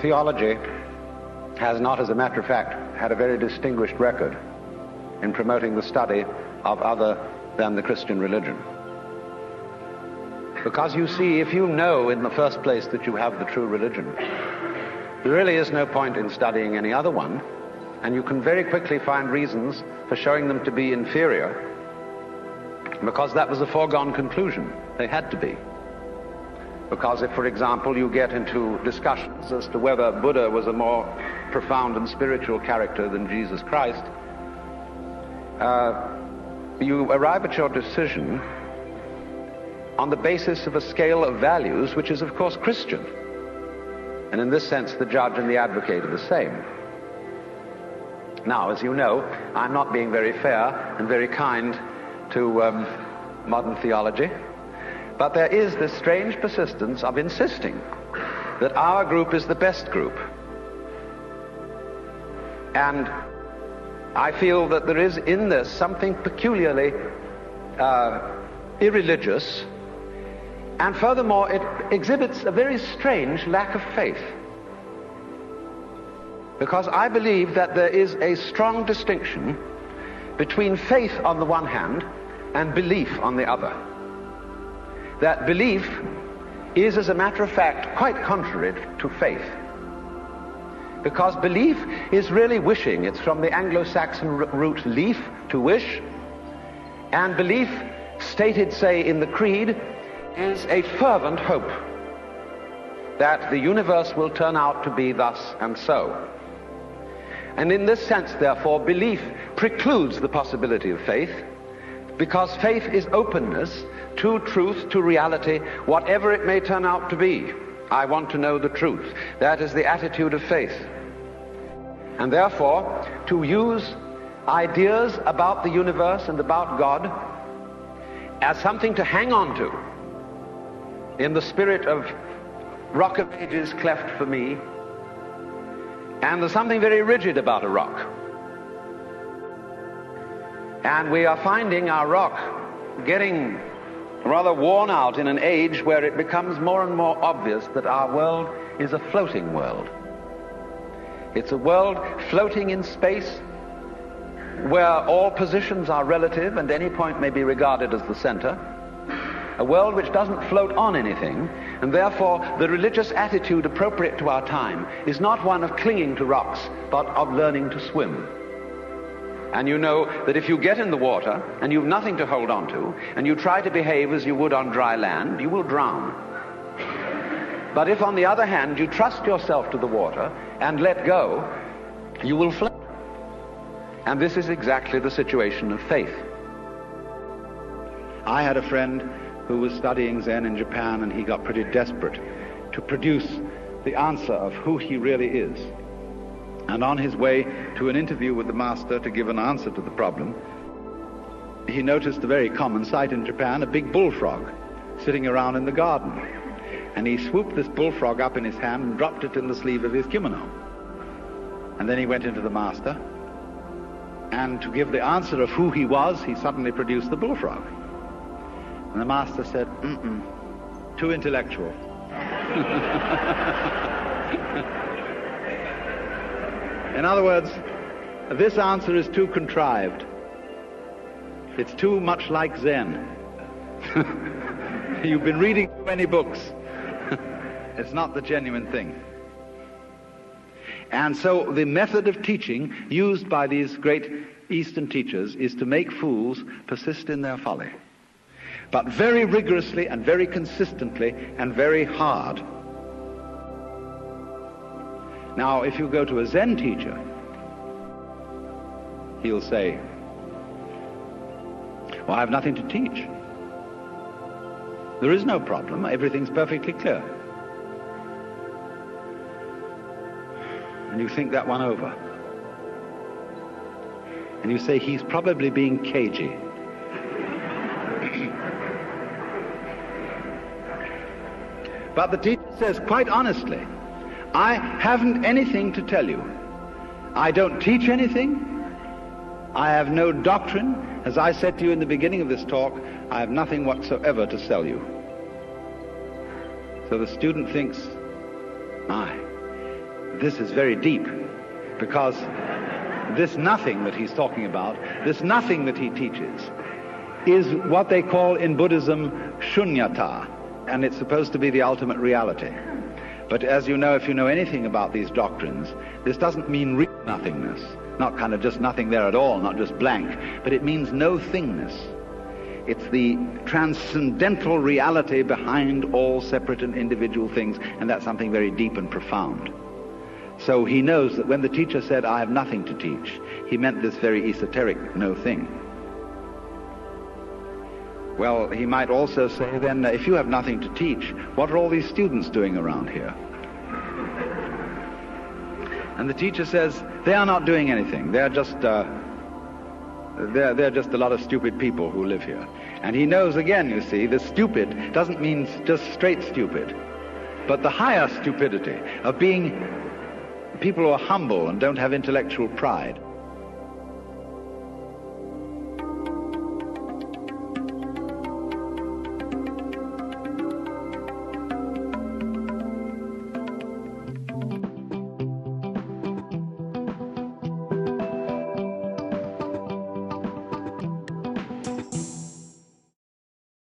theology has not, as a matter of fact, had a very distinguished record in promoting the study of other than the Christian religion. Because you see, if you know in the first place that you have the true religion, there really is no point in studying any other one, and you can very quickly find reasons for showing them to be inferior, because that was a foregone conclusion. They had to be. Because if, for example, you get into discussions as to whether Buddha was a more profound and spiritual character than Jesus Christ, you arrive at your decision on the basis of a scale of values which is, of course, Christian. And in this sense, the judge and the advocate are the same. Now, as you know, I'm not being very fair and very kind to modern theology, but there is this strange persistence of insisting that our group is the best group. And I feel that there is in this something peculiarly irreligious, and furthermore it exhibits a very strange lack of faith. Because I believe that there is a strong distinction between faith on the one hand and belief on the other. That belief is, as a matter of fact, quite contrary to faith. Because belief is really wishing. It's from the Anglo-Saxon root leaf, to wish. And belief, stated, say, in the Creed, is a fervent hope that the universe will turn out to be thus and so. And in this sense, therefore, belief precludes the possibility of faith, because faith is openness to truth, to reality, whatever it may turn out to be. I want to know the truth. That is the attitude of faith. And therefore, to use ideas about the universe and about God as something to hang on to, in the spirit of Rock of Ages cleft for me, and there's something very rigid about a rock. And we are finding our rock getting rather worn out in an age where it becomes more and more obvious that our world is a floating world. It's a world floating in space where all positions are relative and any point may be regarded as the center. A world which doesn't float on anything, and therefore the religious attitude appropriate to our time is not one of clinging to rocks, but of learning to swim. And you know that if you get in the water and you've nothing to hold on to, and you try to behave as you would on dry land, you will drown. But if, on the other hand, you trust yourself to the water and let go, you will float. And this is exactly the situation of faith. I had a friend who was studying Zen in Japan, and he got pretty desperate to produce the answer of who he really is. And on his way to an interview with the master to give an answer to the problem, he noticed a very common sight in Japan, a big bullfrog sitting around in the garden. And he swooped this bullfrog up in his hand and dropped it in the sleeve of his kimono. And then he went into the master, and to give the answer of who he was, he suddenly produced the bullfrog. And the master said, too intellectual. In other words, this answer is too contrived. It's too much like Zen. You've been reading too many books. It's not the genuine thing. And so the method of teaching used by these great Eastern teachers is to make fools persist in their folly, but very rigorously and very consistently and very hard. Now, if you go to a Zen teacher, he'll say, well, I have nothing to teach. There is no problem. Everything's perfectly clear. And you think that one over. And you say, he's probably being cagey. But the teacher says, quite honestly, I haven't anything to tell you. I don't teach anything. I have no doctrine. As I said to you in the beginning of this talk, I have nothing whatsoever to sell you. So the student thinks, my, this is very deep, because this nothing that he's talking about, this nothing that he teaches, is what they call in Buddhism shunyata, and it's supposed to be the ultimate reality. But as you know, if you know anything about these doctrines, this doesn't mean real nothingness, not kind of just nothing there at all, not just blank, but it means no thingness. It's the transcendental reality behind all separate and individual things, and that's something very deep and profound. So he knows that when the teacher said, I have nothing to teach, he meant this very esoteric no thing. Well, he might also say then, if you have nothing to teach, what are all these students doing around here? And the teacher says, they are not doing anything. They're just they're just a lot of stupid people who live here. And he knows, again, you see, the stupid doesn't mean just straight stupid, but the higher stupidity of being people who are humble and don't have intellectual pride.